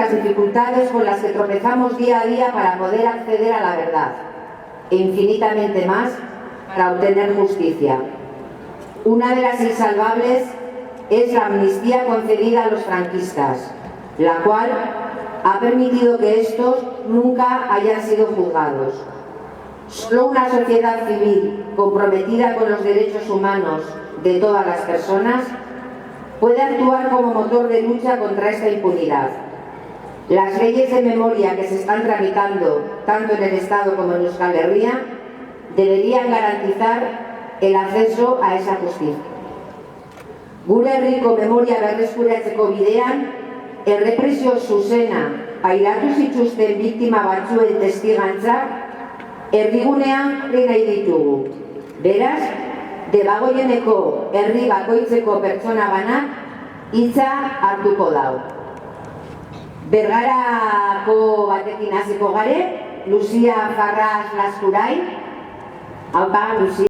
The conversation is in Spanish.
las dificultades con las que tropezamos día a día para poder acceder a la verdad, e infinitamente más para obtener justicia. Una de las insalvables es la amnistía concedida a los franquistas, la cual ha permitido que estos nunca hayan sido juzgados. Solo una sociedad civil comprometida con los derechos humanos de todas las personas puede actuar como motor de lucha contra esta impunidad. Las leyes de memoria que se están tramitando tanto en el Estado como en Euskal Herria deberían garantizar el acceso a esa justicia. Gure herriko memoria berreskuratzeko bidean, errepresio zuzena pairatu zituzten biktima batzuen testigantzak erdigunean jarri nahi ditugu. Beraz, Debagoieneko herri bakoitzeko pertsona banak hitza hartuko dau. Bergarako batekin hasiko gare, Lucia Farras Laskurai. Aupa, Lucia.